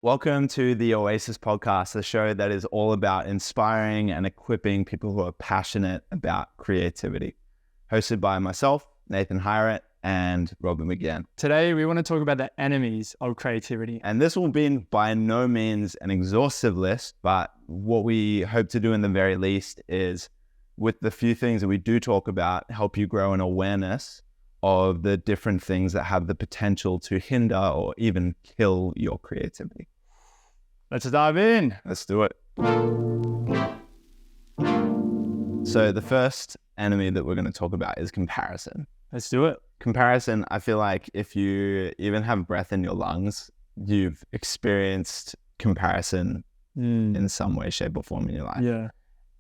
Welcome to the Oasis Podcast, the show that is all about inspiring and equipping people who are passionate about creativity. Hosted by myself, Nathan Hyratt, and Robert McGann. Today, we want to talk about the enemies of creativity. And this will be by no means an exhaustive list, but what we hope to do in the very least is, with the few things that we do talk about, help you grow an awareness of the different things that have the potential to hinder or even kill your creativity. Let's dive in. Let's do it. So the first enemy that we're going to talk about is comparison. Let's do it. Comparison, I feel like if you even have breath in your lungs, you've experienced comparison in some way, shape, or form in your life. Yeah.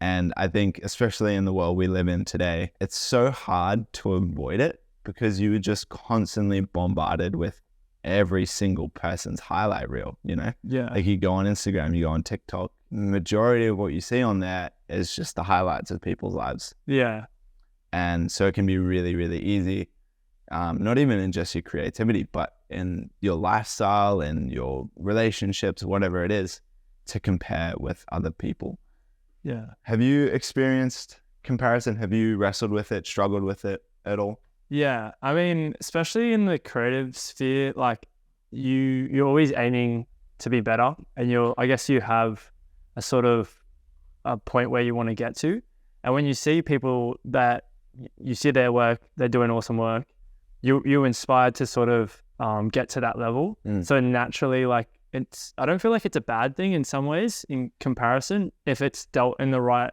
And I think, especially in the world we live in today, it's so hard to avoid it because you are just constantly bombarded with every single person's highlight reel, you know? Yeah. Like you go on Instagram, you go on TikTok, the majority of what you see on there is just the highlights of people's lives. Yeah. And so it can be really, really easy, not even in just your creativity, but in your lifestyle and your relationships, whatever it is, to compare with other people. Yeah. Have you experienced comparison? Have you wrestled with it, struggled with it at all? Yeah. I mean, especially in the creative sphere, like you're always aiming to be better, and I guess you have a sort of a point where you want to get to. And when you see people that you see their work, they're doing awesome work, you're inspired to sort of get to that level. So naturally, like I don't feel like it's a bad thing in some ways in comparison if it's dealt in the right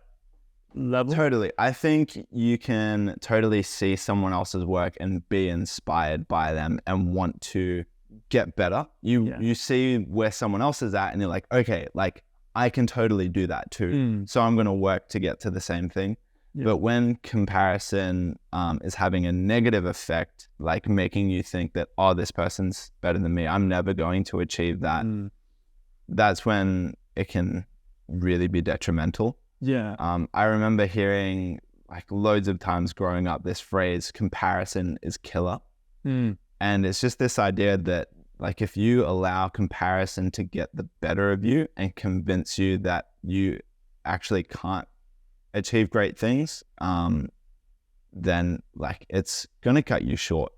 level. Totally. I think you can totally see someone else's work and be inspired by them and want to get better. You see where someone else is at and you're like, okay, like I can totally do that too. So I'm going to work to get to the same thing. Yeah. But when comparison is having a negative effect, like making you think that, oh, this person's better than me, I'm never going to achieve that. That's when it can really be detrimental. Yeah. I remember hearing like loads of times growing up this phrase, comparison is killer. And it's just this idea that like if you allow comparison to get the better of you and convince you that you actually can't achieve great things, then like it's going to cut you short.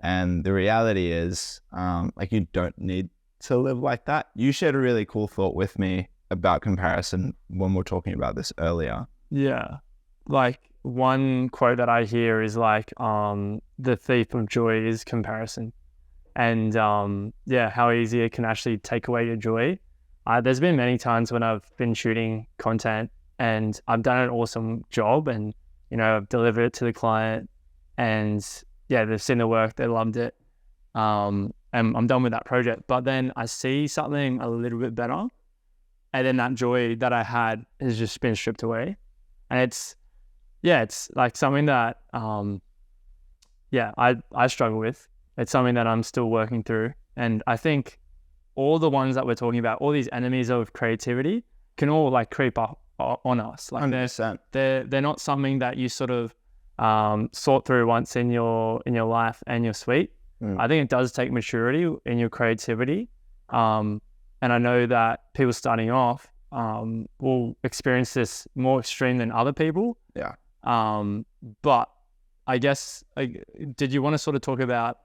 And the reality is like you don't need to live like that. You shared a really cool thought with me about comparison when we were talking about this earlier. Yeah. Like one quote that I hear is like, the thief of joy is comparison. And how easy it can actually take away your joy. There's been many times when I've been shooting content and I've done an awesome job and, you know, I've delivered it to the client and they've seen the work, they loved it. And I'm done with that project. But then I see something a little bit better. And then that joy that I had has just been stripped away. And it's like something that, I struggle with. It's something that I'm still working through. And I think all the ones that we're talking about, all these enemies of creativity can all like creep up on us. Like 100%. They're not something that you sort of sort through once in your life and you're sweet. I think it does take maturity in your creativity. And I know that people starting off will experience this more extreme than other people. Yeah. But I guess, did you want to sort of talk about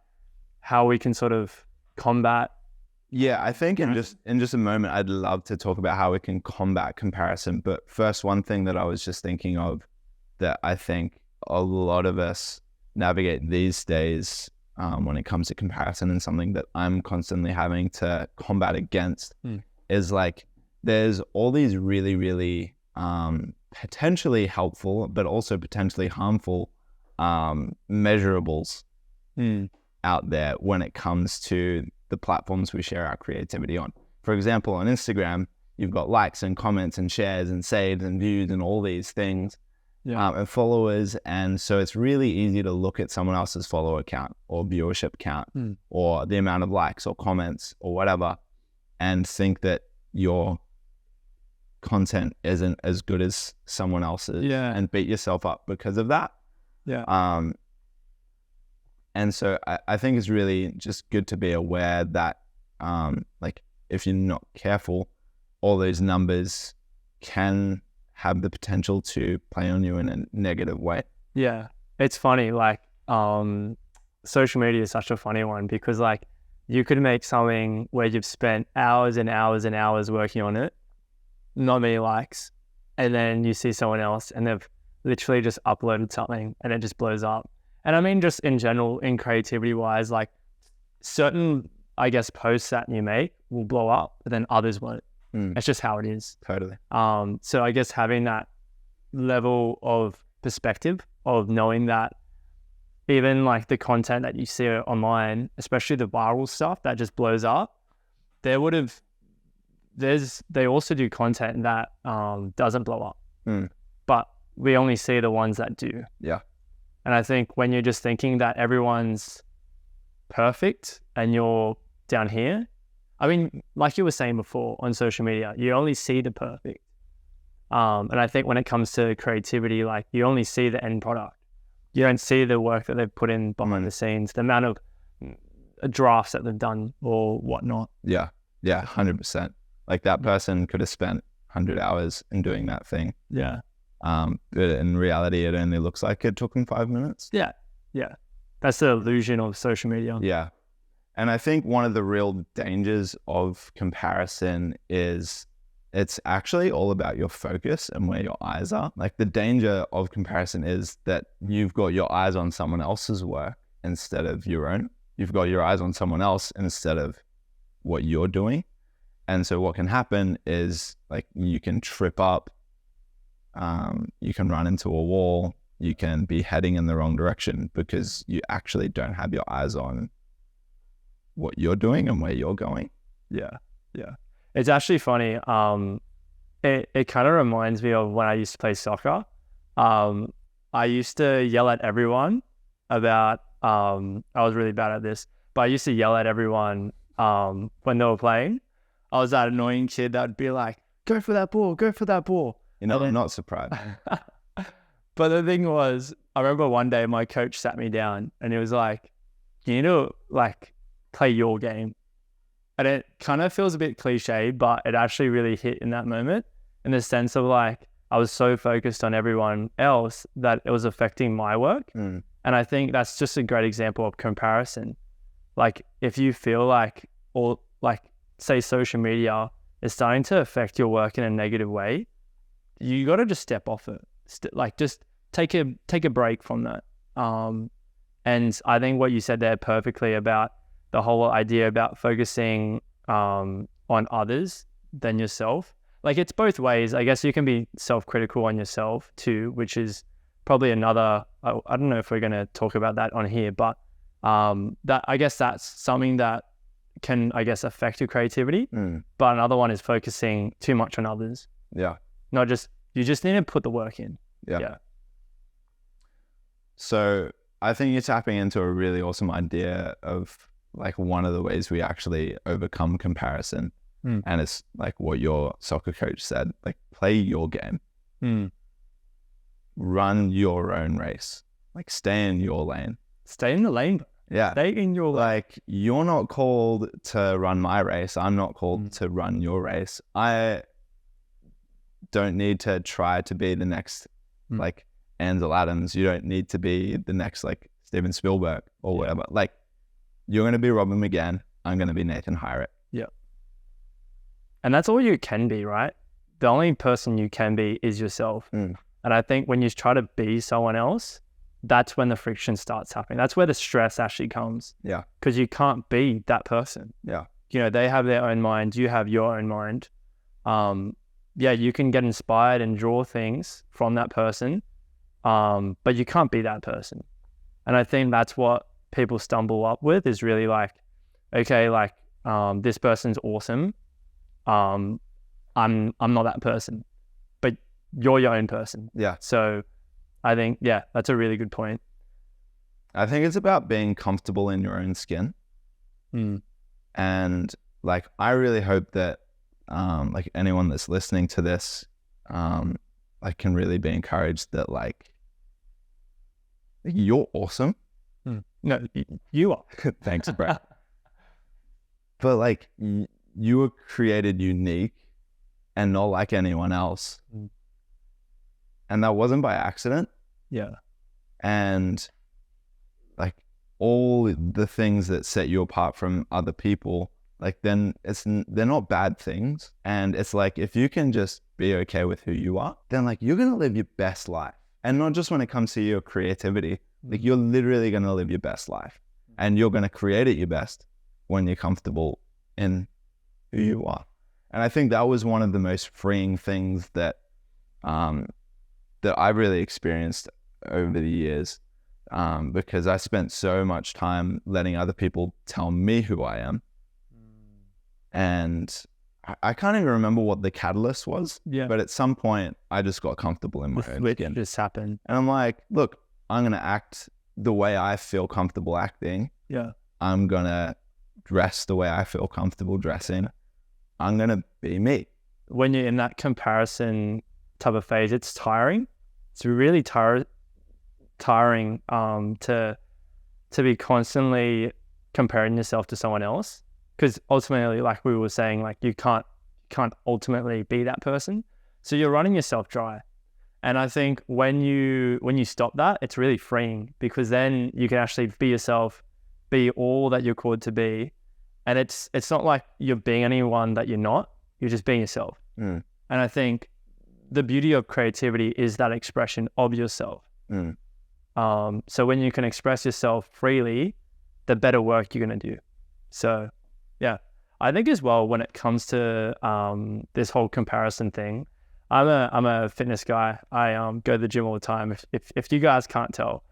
how we can sort of combat? Yeah, I think in just a moment, I'd love to talk about how we can combat comparison. But first, one thing that I was just thinking of that I think a lot of us navigate these days when it comes to comparison, and something that I'm constantly having to combat against is like there's all these really, really potentially helpful, but also potentially harmful measurables out there when it comes to the platforms we share our creativity on. For example, on Instagram, you've got likes and comments and shares and saves and views and all these things. And followers, and so it's really easy to look at someone else's follower count or viewership count or the amount of likes or comments or whatever and think that your content isn't as good as someone else's and beat yourself up because of that. And so I think it's really just good to be aware that like if you're not careful, all those numbers can have the potential to play on you in a negative way. Yeah. It's funny, like, social media is such a funny one because like you could make something where you've spent hours and hours and hours working on it, not many likes, and then you see someone else and they've literally just uploaded something and it just blows up. And I mean, just in general, in creativity wise, like certain, I guess, posts that you make will blow up, but then others won't. It's just how it is. Totally. So I guess having that level of perspective of knowing that even like the content that you see online, especially the viral stuff that just blows up, they also do content that doesn't blow up, but we only see the ones that do. Yeah. And I think when you're just thinking that everyone's perfect and you're down here, I mean, like you were saying before on social media, you only see the perfect. And I think when it comes to creativity, like you only see the end product. You don't see the work that they've put in behind the scenes, the amount of drafts that they've done or whatnot. Yeah. Yeah. 100%. Like that person could have spent 100 hours in doing that thing. Yeah. But in reality, it only looks like it took them 5 minutes. Yeah. Yeah. That's the illusion of social media. Yeah. And I think one of the real dangers of comparison is it's actually all about your focus and where your eyes are. Like the danger of comparison is that you've got your eyes on someone else's work instead of your own. You've got your eyes on someone else instead of what you're doing. And so what can happen is like you can trip up, you can run into a wall, you can be heading in the wrong direction because you actually don't have your eyes on what you're doing and where you're going. Yeah. Yeah. It's actually funny. It kind of reminds me of when I used to play soccer. I used to yell at everyone about, I was really bad at this, but I used to yell at everyone when they were playing. I was that annoying kid that would be like, go for that ball, go for that ball. You know, I'm not surprised. But the thing was, I remember one day my coach sat me down and he was like, you need to like play your game. And it kind of feels a bit cliche, but it actually really hit in that moment in the sense of like, I was so focused on everyone else that it was affecting my work. And I think that's just a great example of comparison. Like if you feel like, or like say social media is starting to affect your work in a negative way, you got to just step off it. Like just take a break from that. And I think what you said there perfectly about the whole idea about focusing on others than yourself. Like it's both ways. I guess you can be self-critical on yourself too, which is probably another, I don't know if we're going to talk about that on here, but that I guess that's something that can, I guess, affect your creativity. But another one is focusing too much on others. Yeah. Not just, you just need to put the work in. Yeah. So I think you're tapping into a really awesome idea of like one of the ways we actually overcome comparison. And it's like what your soccer coach said, like play your game, run your own race, like stay in your lane. Stay in the lane. Yeah. Stay in your lane. Like you're not called to run my race. I'm not called to run your race. I don't need to try to be the next like Ansel Adams. You don't need to be the next like Steven Spielberg or whatever. Like you're going to be Robin McGann. I'm going to be Nathan Hyratt. Yeah. And that's all you can be, right? The only person you can be is yourself. And I think when you try to be someone else, that's when the friction starts happening. That's where the stress actually comes. Yeah. Because you can't be that person. Yeah. You know, they have their own mind. You have your own mind. Yeah, you can get inspired and draw things from that person. But you can't be that person. And I think that's what people stumble up with is really like, okay, like, this person's awesome. I'm not that person, but you're your own person. Yeah. So I think, yeah, that's a really good point. I think it's about being comfortable in your own skin. And like, I really hope that, like anyone that's listening to this, like can really be encouraged that like, you're awesome. No, you are. Thanks, bro. But like, you were created unique and not like anyone else. And that wasn't by accident. Yeah. And like all the things that set you apart from other people, like then they're not bad things. And it's like, if you can just be okay with who you are, then like you're going to live your best life. And not just when it comes to your creativity, like you're literally going to live your best life, and you're going to create it your best when you're comfortable in who you are. And I think that was one of the most freeing things that I've really experienced over the years, because I spent so much time letting other people tell me who I am. And I can't even remember what the catalyst was, but at some point I just got comfortable in my own skin. Just happened. And I'm like, look, I'm going to act the way I feel comfortable acting. Yeah. I'm going to dress the way I feel comfortable dressing. I'm going to be me. When you're in that comparison type of phase, it's tiring. It's really tiring to be constantly comparing yourself to someone else. Because ultimately, like we were saying, like you can't ultimately be that person. So you're running yourself dry. And I think when you stop that, it's really freeing, because then you can actually be yourself, be all that you're called to be. And it's not like you're being anyone that you're not. You're just being yourself. And I think the beauty of creativity is that expression of yourself. So when you can express yourself freely, the better work you're going to do. So yeah, I think as well, when it comes to this whole comparison thing, I'm a fitness guy. I go to the gym all the time. If you guys can't tell,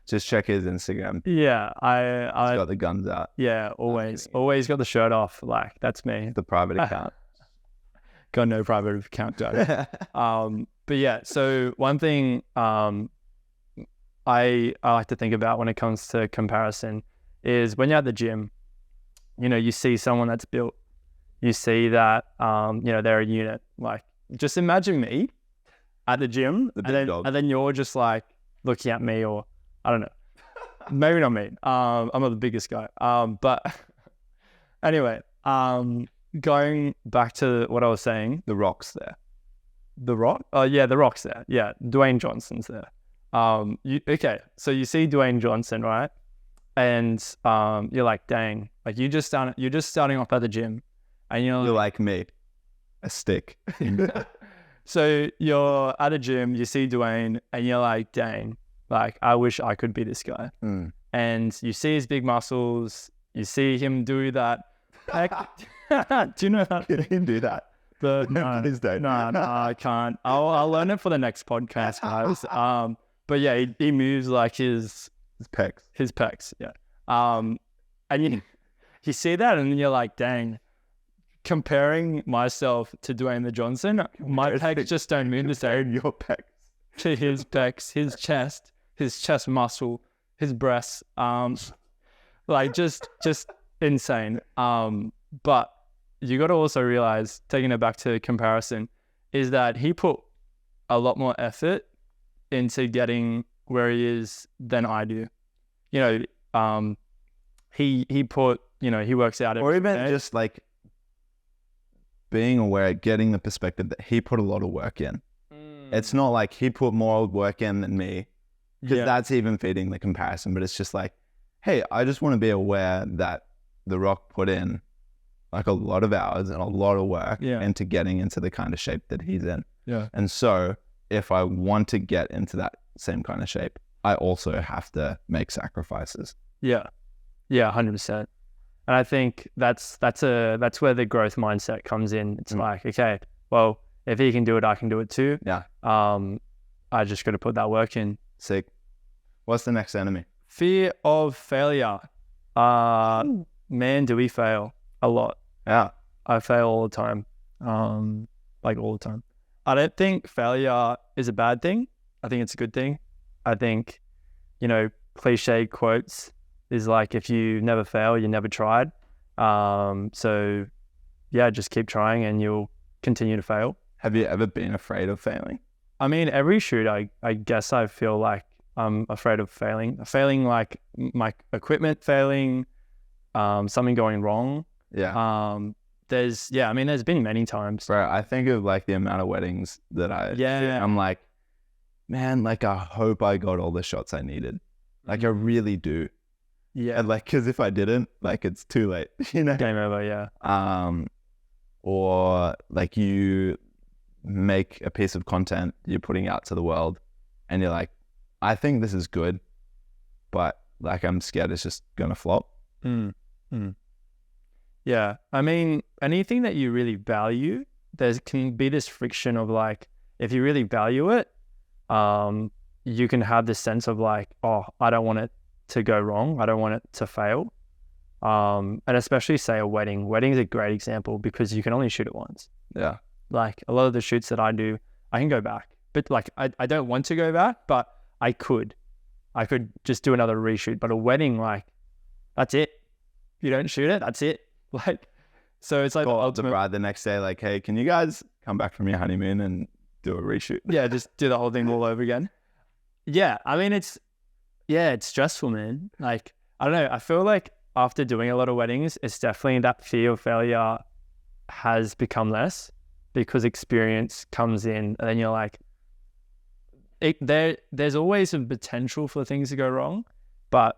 just check his Instagram. Yeah, He's got the guns out. Yeah, always got the shirt off. Like that's me. The private account. Got no private account, though. But yeah, so one thing I like to think about when it comes to comparison is when you're at the gym, you know, you see someone that's built, you see that, you know, they're a unit. Like, just imagine me at the gym, and then you're just like looking at me, or I don't know, maybe not me. I'm not the biggest guy. But anyway, going back to what I was saying, The Rock's there. The Rock? Oh yeah, The Rock's there. Yeah, Dwayne Johnson's there. Okay, so you see Dwayne Johnson, right? And you're like, dang, like you're just starting off at the gym, and you're like me, a stick. So you're at a gym, you see Dwayne, and you're like, dang, like I wish I could be this guy. And you see his big muscles, you see him do that. Do you know how Can he do that? But no, please don't. No, I can't. I'll learn it for the next podcast, guys. But yeah, he moves like his pecs. His pecs, yeah. And you see that, and you're like, dang. Comparing myself to Dwayne the Johnson, my pecs just don't move the same. Your pecs to his pecs, his chest muscle, his breasts, like just insane. But you got to also realize, taking it back to comparison, is that he put a lot more effort into getting where he is than I do. You know, he put, you know, he works out or even day. Just like being aware, getting the perspective that he put a lot of work in. It's not like he put more work in than me, because that's even feeding the comparison. But it's just like, hey, I just want to be aware that The Rock put in like a lot of hours and a lot of work into getting into the kind of shape that he's in. Yeah. And so if I want to get into that same kind of shape, I also have to make sacrifices. Yeah. Yeah, 100%. And I think that's where the growth mindset comes in. It's like, okay, well, if he can do it, I can do it too. Yeah. I just got to put that work in. Sick. What's the next enemy? Fear of failure. Man, do we fail a lot. Yeah. I fail all the time. Like all the time. I don't think failure is a bad thing. I think it's a good thing. I think, you know, cliche quotes is like, if you never fail, you never tried. So yeah, just keep trying and you'll continue to fail. Have you ever been afraid of failing? I mean, every shoot, I guess I feel like I'm afraid of failing. Failing, like my equipment failing, something going wrong. Yeah. There's been many times. Bro, I think of like the amount of weddings that I'm like, man, like I hope I got all the shots I needed. Like I really do. Yeah. And like, cause if I didn't, like it's too late, you know? Game over, yeah. Or like you make a piece of content you're putting out to the world and you're like, I think this is good, but like I'm scared it's just gonna flop. Yeah. I mean, anything that you really value, there can be this friction of like, if you really value it, you can have this sense of like, oh, I don't want it to go wrong. I don't want it to fail. And especially say a wedding. Wedding's a great example because you can only shoot it once. Yeah. Like a lot of the shoots that I do, I can go back. But like I don't want to go back, but I could just do another reshoot. But a wedding, like, that's it. If you don't shoot it, that's it. Like, so it's like call the bride the next day, like, hey, can you guys come back from your honeymoon and do a reshoot? Yeah, just do the whole thing all over again. Yeah, I mean, it's stressful, man. Like, I don't know. I feel like after doing a lot of weddings, it's definitely that fear of failure has become less because experience comes in, and then you're like, there's always a potential for things to go wrong, but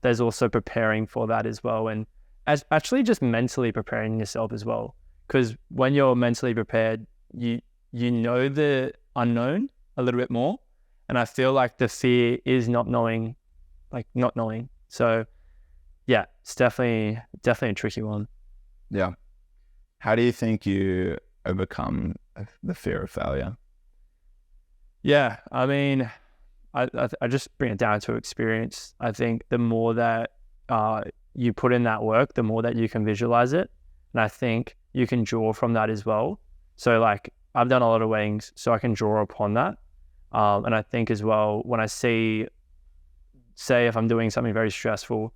there's also preparing for that as well, and as actually just mentally preparing yourself as well. Because when you're mentally prepared, you know the unknown a little bit more, and I feel like the fear is not knowing. So yeah, it's definitely a tricky one. Yeah. How do you think you overcome the fear of failure? Yeah, I mean, I just bring it down to experience. I think the more that you put in that work, the more that you can visualize it. And I think you can draw from that as well. So like I've done a lot of weddings, so I can draw upon that. And I think as well, when I say if I'm doing something very stressful,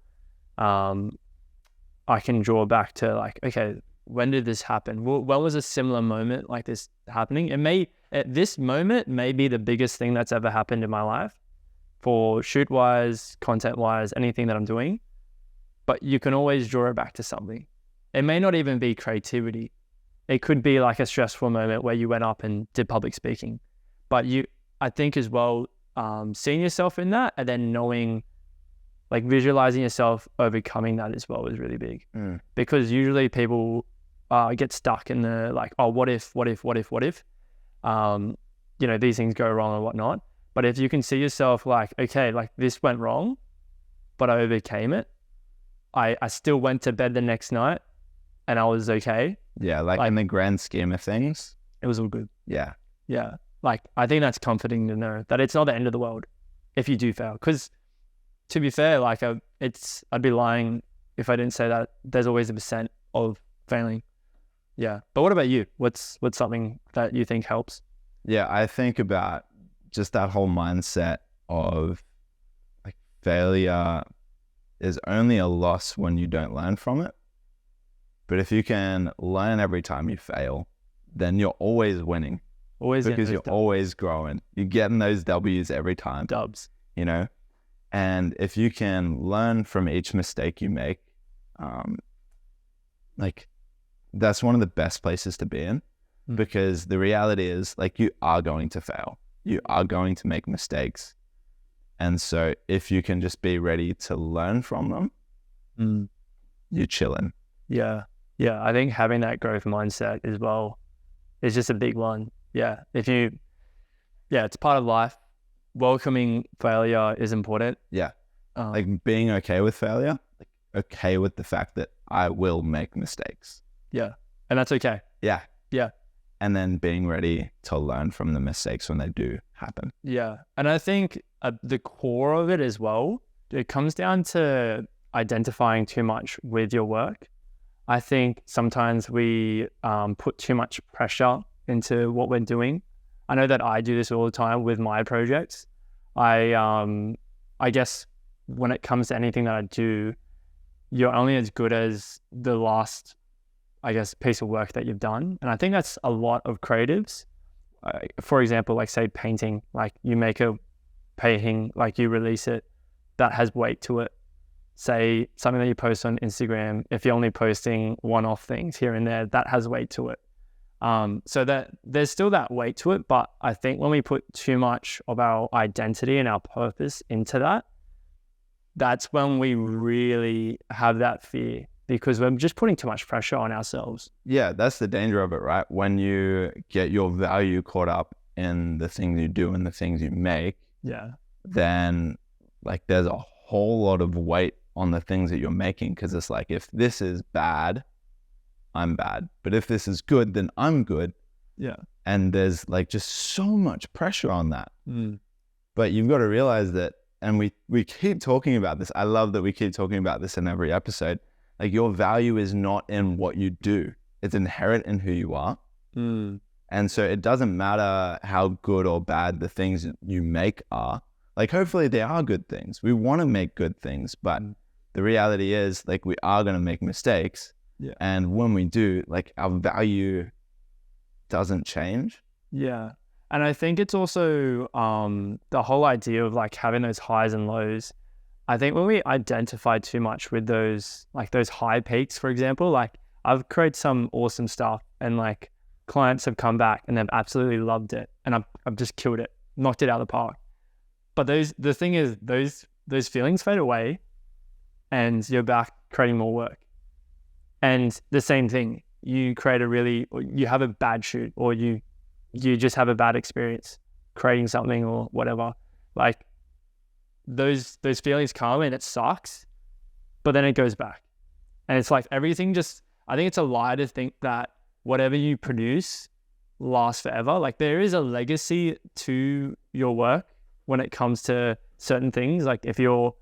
I can draw back to like, okay, when did this happen? When was a similar moment like this happening? This moment may be the biggest thing that's ever happened in my life for shoot-wise, content-wise, anything that I'm doing. But you can always draw it back to something. It may not even be creativity. It could be like a stressful moment where you went up and did public speaking. But I think as well, seeing yourself in that and then knowing, like visualizing yourself overcoming that as well is really big. Because usually people get stuck in the like, oh, what if? These things go wrong and whatnot. But if you can see yourself like, okay, like this went wrong, but I overcame it. I still went to bed the next night and I was okay. Yeah, like in the grand scheme of things, it was all good. Yeah. Yeah. Like, I think that's comforting to know that it's not the end of the world if you do fail. Because to be fair, like I'd be lying if I didn't say that there's always 1% of failing. Yeah. But what about you? What's something that you think helps? Yeah, I think about just that whole mindset of like failure is only a loss when you don't learn from it. But if you can learn every time you fail, then you're always winning. Because you're always growing. You're getting those W's every time. Dubs. You know? And if you can learn from each mistake you make, like that's one of the best places to be in. Because the reality is like you are going to fail. You are going to make mistakes. And so if you can just be ready to learn from them, you're chilling. Yeah. Yeah. I think having that growth mindset as well is just a big one. Yeah. It's part of life. Welcoming failure is important. Yeah. Like being okay with failure, like okay with the fact that I will make mistakes. Yeah. And that's okay. Yeah. Yeah. And then being ready to learn from the mistakes when they do happen. Yeah. And I think the core of it as well, it comes down to identifying too much with your work. I think sometimes we put too much pressure into what we're doing. I know that I do this all the time with my projects. I guess when it comes to anything that I do, you're only as good as the last, piece of work that you've done. And I think that's a lot of creatives. For example, like say painting, like you make a painting, like you release it, that has weight to it. say something that you post on Instagram, if you're only posting one-off things here and there, that has weight to it. So that there's still that weight to it, but I think when we put too much of our identity and our purpose into that, that's when we really have that fear, because we're just putting too much pressure on ourselves. Yeah, that's the danger of it, right? When you get your value caught up in the things you do and the things you make, then like there's a whole lot of weight on the things that you're making, because it's like, if this is bad, I'm bad. But if this is good, then I'm good. Yeah. And there's like just so much pressure on that. But you've got to realize that, and we keep talking about this. I love that we keep talking about this in every episode. Like, your value is not in what you do. It's inherent in who you are. And so it doesn't matter how good or bad the things you make are. Like, hopefully they are good things. We want to make good things, but the reality is, like, we are going to make mistakes. Yeah. And when we do, like, our value doesn't change. Yeah. And I think it's also the whole idea of like having those highs and lows. I think when we identify too much with those, like those high peaks, for example, like I've created some awesome stuff and like clients have come back and they've absolutely loved it. And I've just killed it, knocked it out of the park. But the thing is, those feelings fade away and you're back creating more work. And the same thing, you have a bad shoot, or you just have a bad experience creating something or whatever. Like those feelings come and it sucks, but then it goes back. And it's like everything I think it's a lie to think that whatever you produce lasts forever. Like, there is a legacy to your work when it comes to certain things. Like, if you're,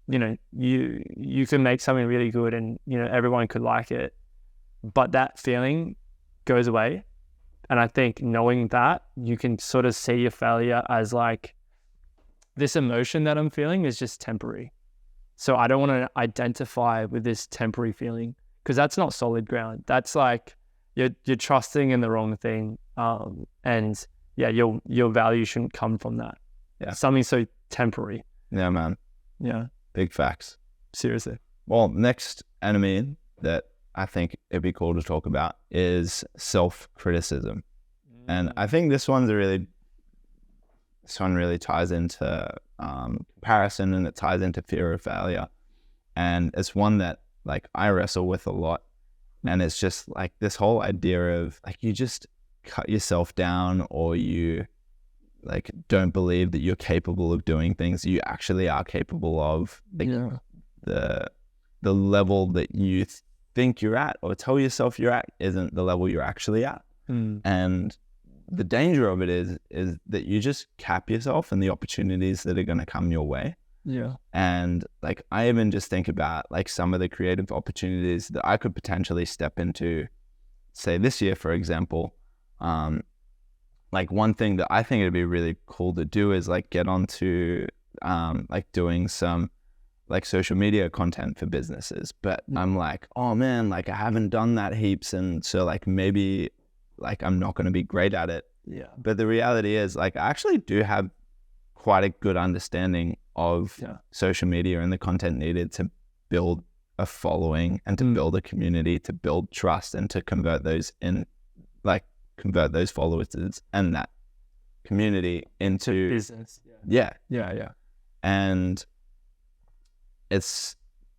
you can make something really good and, everyone could like it, but that feeling goes away. And I think knowing that, you can sort of see your failure as like, this emotion that I'm feeling is just temporary. So I don't want to identify with this temporary feeling, because that's not solid ground. That's like, you're trusting in the wrong thing. And yeah, your value shouldn't come from that. Yeah. Something so temporary. Yeah, man. Yeah. Big facts. Seriously. Well, next enemy that I think it'd be cool to talk about is self-criticism. And I think this one really ties into comparison, and it ties into fear of failure. And it's one that like I wrestle with a lot. And it's just like this whole idea of like, you just cut yourself down, or you like don't believe that you're capable of doing things you actually are capable of. Like, the level that you think you're at or tell yourself you're at isn't the level you're actually at. And the danger of it is that you just cap yourself and the opportunities that are going to come your way. Yeah. And like, I even just think about like some of the creative opportunities that I could potentially step into, say this year, for example. Like, one thing that I think it'd be really cool to do is like get onto like doing some like social media content for businesses. But I'm like, oh man, like I haven't done that heaps, and so like maybe like I'm not going to be great at it. Yeah. But the reality is, like, I actually do have quite a good understanding of social media and the content needed to build a following and to build a community, to build trust, and to convert those followers and that community into business. Yeah. And it's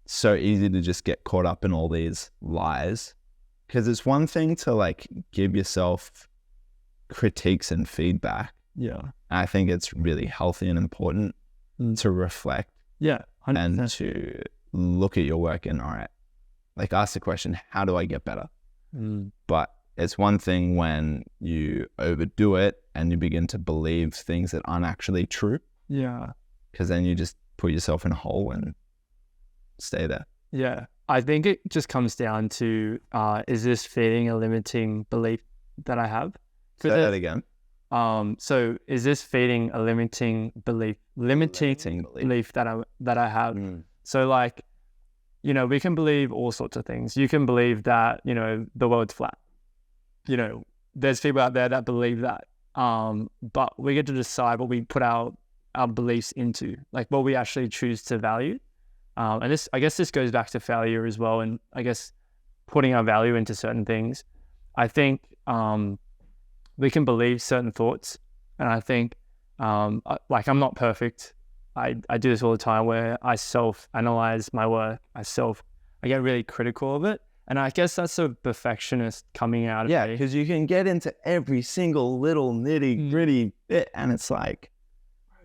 so easy to just get caught up in all these lies, because it's one thing to like give yourself critiques and feedback. Yeah. I think it's really healthy and important to reflect. Yeah. 100%. And to look at your work and, all right, like ask the question, how do I get better? But it's one thing when you overdo it and you begin to believe things that aren't actually true. Yeah. Because then you just put yourself in a hole and stay there. Yeah. I think it just comes down to, is this feeding a limiting belief that I have? Say that again. So is this feeding a limiting belief that I have? So like, we can believe all sorts of things. You can believe that, the world's flat. There's people out there that believe that. But we get to decide what we put our beliefs into, like what we actually choose to value. And this, I guess this goes back to failure as well. And I guess putting our value into certain things. I think we can believe certain thoughts. And I think, like, I'm not perfect. I do this all the time where I self-analyze my work. I get really critical of it. And I guess that's a perfectionist coming out of me. Yeah, because you can get into every single little nitty gritty bit and it's like,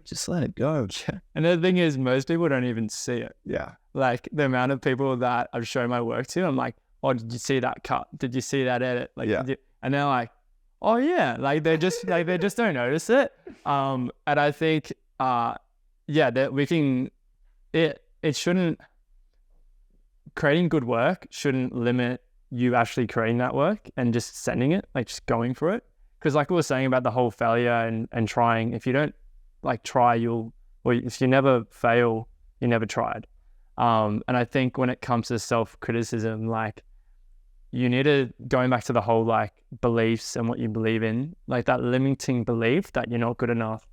just let it go. And the thing is, most people don't even see it. Yeah. Like the amount of people that I've shown my work to, I'm like, oh, did you see that cut? Did you see that edit? Like, yeah. And they're like, oh yeah. Like they just don't notice it. And I think, that we can, it shouldn't, creating good work shouldn't limit you actually creating that work and just sending it, like just going for it. Because like we were saying about the whole failure and trying, if you don't like try, if you never fail, you never tried. And I think when it comes to self-criticism, like you need to, going back to the whole like beliefs and what you believe in, like that limiting belief that you're not good enough,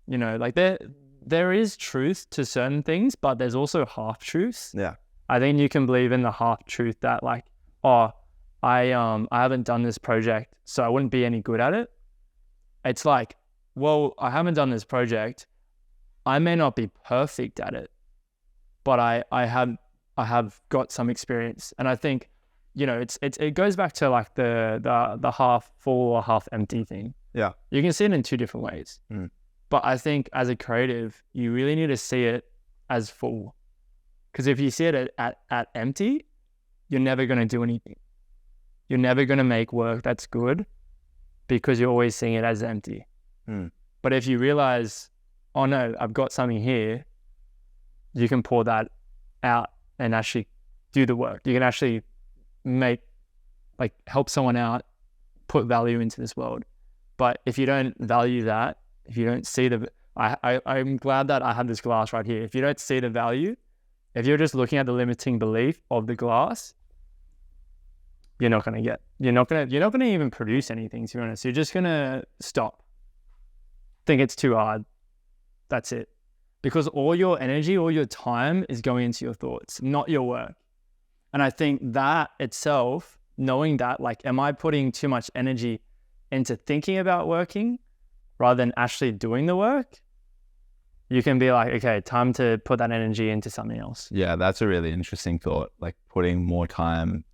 like there is truth to certain things, but there's also half truths. Yeah. I think you can believe in the half truth that like, oh, I haven't done this project, so I wouldn't be any good at it. It's like, well, I haven't done this project. I may not be perfect at it, but I have got some experience. And I think, it goes back to like the half full or half empty thing. Yeah. You can see it in two different ways. But I think as a creative, you really need to see it as full. Because if you see it at empty, you're never going to do anything. You're never going to make work that's good because you're always seeing it as empty. But if you realize, oh no, I've got something here, you can pour that out and actually do the work. You can actually help someone out, put value into this world. But if you don't value that, if you don't see I'm glad that I have this glass right here. If you don't see the value, if you're just looking at the limiting belief of the glass, you're not going to even produce anything, to be honest. You're just going to stop. Think it's too hard. That's it. Because all your energy, all your time is going into your thoughts, not your work. And I think that itself, knowing that, like, am I putting too much energy into thinking about working rather than actually doing the work? You can be like, okay, time to put that energy into something else. Yeah, that's a really interesting thought. Like putting more time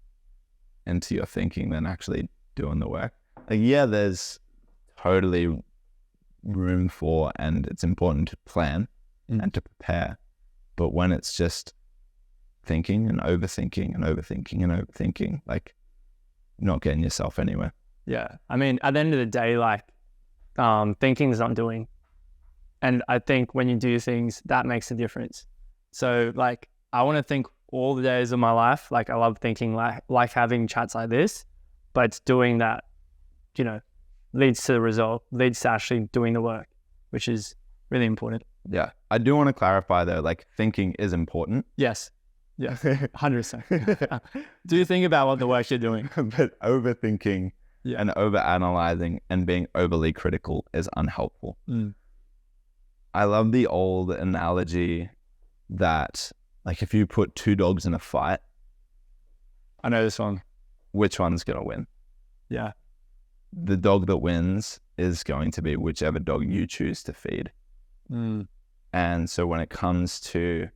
into your thinking than actually doing the work. Like, yeah, there's totally room for, and it's important to plan and to prepare. But when it's just thinking and overthinking and overthinking and overthinking, like not getting yourself anywhere. Yeah. I mean, at the end of the day, like thinking is not doing. And I think when you do things, that makes a difference. So like, I want to think all the days of my life. Like I love thinking, like having chats like this, but it's doing that, leads to the result, leads to actually doing the work, which is really important. Yeah. I do want to clarify though, like thinking is important. Yes. Yeah. 100%. Do think about what the work you're doing. But overthinking and overanalyzing and being overly critical is unhelpful. I love the old analogy that, like, if you put two dogs in a fight, I know this one. Which one's going to win? Yeah. The dog that wins is going to be whichever dog you choose to feed. And so when it comes to,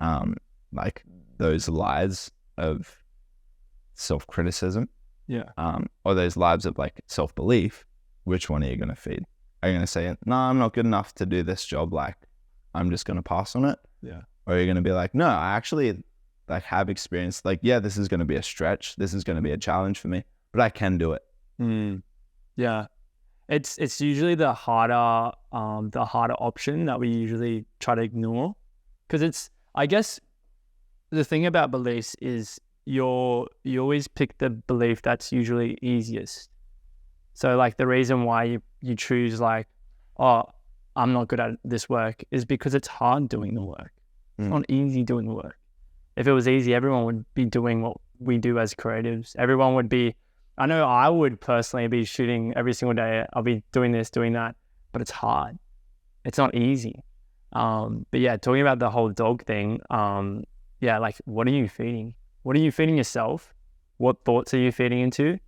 like, those lies of self-criticism, or those lives of, like, self-belief, which one are you going to feed? Are you going to say, no, I'm not good enough to do this job, like, I'm just going to pass on it? Yeah. Or are you going to be like, no, I actually, like, have experience, like, yeah, this is going to be a stretch, this is going to be a challenge for me, but I can do it. Yeah. It's usually the harder option that we usually try to ignore, because I guess the thing about beliefs is you always pick the belief that's usually easiest. So like the reason why you choose like, oh, I'm not good at this work is because it's hard doing the work. It's not easy doing the work. If it was easy, everyone would be doing what we do as creatives. Everyone would be, I know I would personally be shooting every single day. I'll be doing this, doing that, but it's hard. It's not easy. But yeah, talking about the whole dog thing, yeah, like what are you feeding? What are you feeding yourself? What thoughts are you feeding into?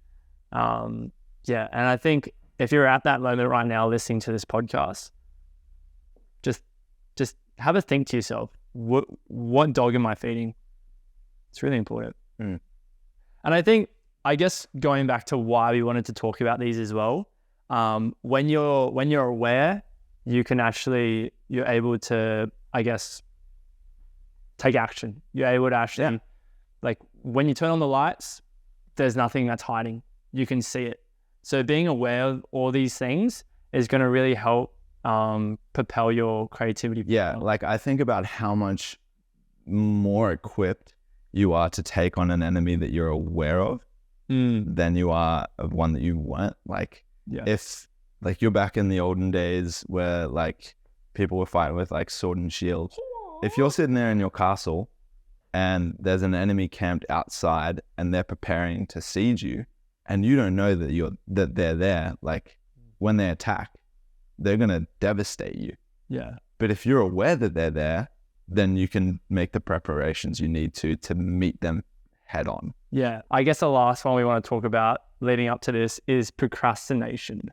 Yeah, and I think if you're at that moment right now listening to this podcast, just have a think to yourself, what dog am I feeding? It's really important. And I guess going back to why we wanted to talk about these as well, when you're aware, you're able to, I guess, take action. You're able to actually, like when you turn on the lights, there's nothing that's hiding. You can see it. So being aware of all these things is going to really help propel your creativity. Yeah, like I think about how much more equipped you are to take on an enemy that you're aware of than you are of one that you weren't. Like if like you're back in the olden days where like people were fighting with like sword and shield. If you're sitting there in your castle and there's an enemy camped outside and they're preparing to siege you and you don't know that they're there, like when they attack, they're going to devastate you. Yeah. But if you're aware that they're there, then you can make the preparations you need to meet them head on. Yeah. I guess the last one we want to talk about leading up to this is procrastination.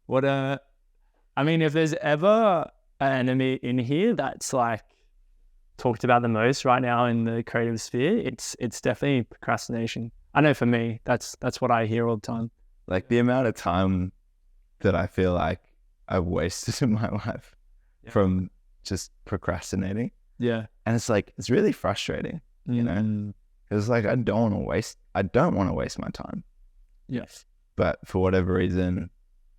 If there's ever an enemy in here that's like talked about the most right now in the creative sphere, it's definitely procrastination. I know for me, that's what I hear all the time. Like the amount of time that I feel like I've wasted in my life from just procrastinating. Yeah. And it's like, it's really frustrating, you know, because like, I don't want to waste my time. Yes. But for whatever reason,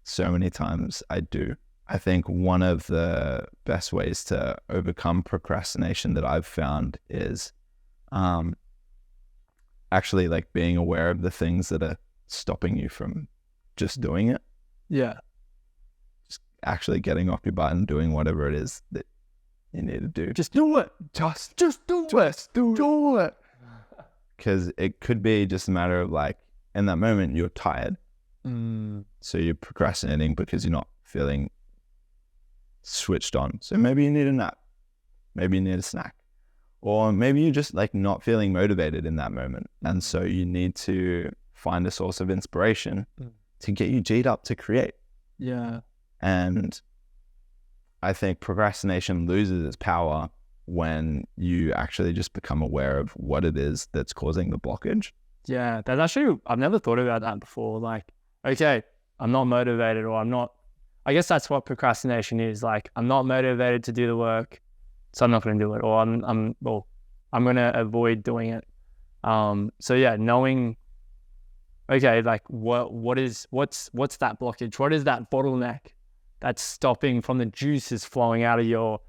so many times I do. I think one of the best ways to overcome procrastination that I've found is actually like being aware of the things that are stopping you from just doing it. Yeah. Just actually getting off your butt and doing whatever it is that you need to do. Just do it. Just do it. Because it could be just a matter of like, in that moment, you're tired. So you're procrastinating because you're not feeling switched on. So maybe you need a nap. Maybe you need a snack. Or maybe you're just like not feeling motivated in that moment. And so you need to find a source of inspiration to get you G'd up to create. Yeah. And I think procrastination loses its power when you actually just become aware of what it is that's causing the blockage. Yeah, that's actually, I've never thought about that before. Like, okay, I'm not motivated, or I guess that's what procrastination is. Like, I'm not motivated to do the work, so I'm not going to do it, or I'm going to avoid doing it. So yeah, knowing, okay, like what's that blockage? What is that bottleneck that's stopping from the juices flowing out of your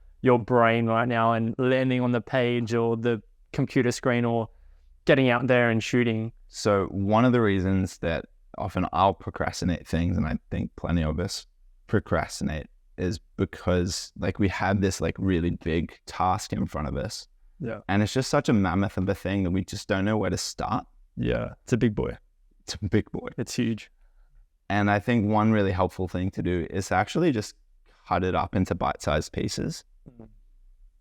brain right now and landing on the page or the computer screen or getting out there and shooting? So one of the reasons that often I'll procrastinate things, and I think plenty of us procrastinate, is because like we have this like really big task in front of us. Yeah. And it's just such a mammoth of a thing that we just don't know where to start. Yeah. It's a big boy. It's a big boy. It's huge. And I think one really helpful thing to do is to actually just cut it up into bite-sized pieces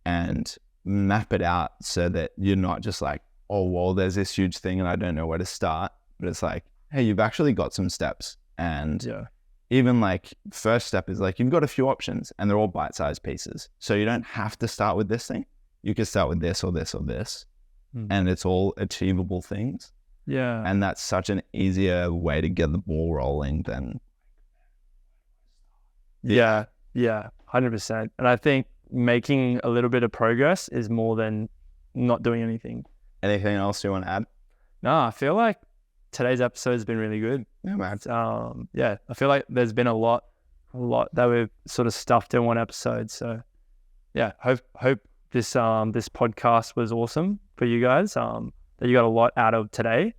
and map it out so that you're not just like, oh, well, there's this huge thing and I don't know where to start. But it's like, hey, you've actually got some steps. And even like first step is like, you've got a few options and they're all bite-sized pieces. So you don't have to start with this thing. You can start with this or this or this. And it's all achievable things. Yeah. And that's such an easier way to get the ball rolling than. Yeah. 100%. And I think making a little bit of progress is more than not doing anything. Anything else you want to add? No, I feel like today's episode has been really good. Yeah, man. I feel like there's been a lot that we've sort of stuffed in one episode. So yeah, hope this podcast was awesome for you guys. That you got a lot out of today.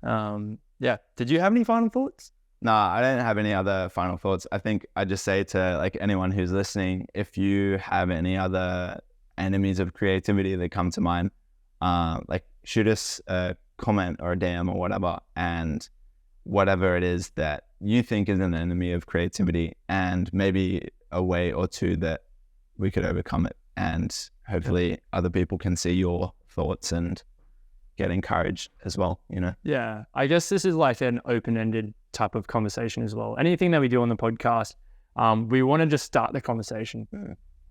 Did you have any final thoughts? No, I don't have any other final thoughts. I think I just say to like anyone who's listening, if you have any other enemies of creativity that come to mind, like shoot us a comment or a DM or whatever, and whatever it is that you think is an enemy of creativity, and maybe a way or two that we could overcome it. And hopefully other people can see your thoughts and get encouraged as well, you know? Yeah. I guess this is like an open-ended type of conversation as well. Anything that we do on the podcast, we want to just start the conversation.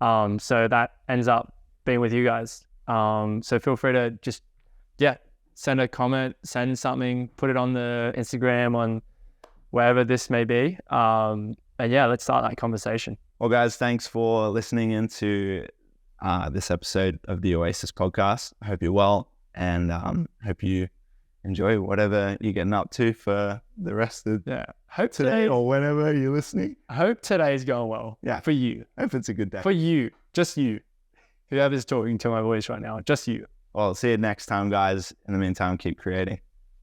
So that ends up being with you guys. So feel free to just, send a comment, send something, put it on the Instagram, on wherever this may be. And let's start that conversation. Well, guys, thanks for listening into this episode of the Oasis Podcast. I hope you're well, and hope you enjoy whatever you're getting up to for the rest of hope today or whenever you're listening. I hope today's going well. Yeah. For you. Hope it's a good day. For you. Just you. Whoever's talking to my voice right now. Just you. Well, see you next time, guys. In the meantime, keep creating.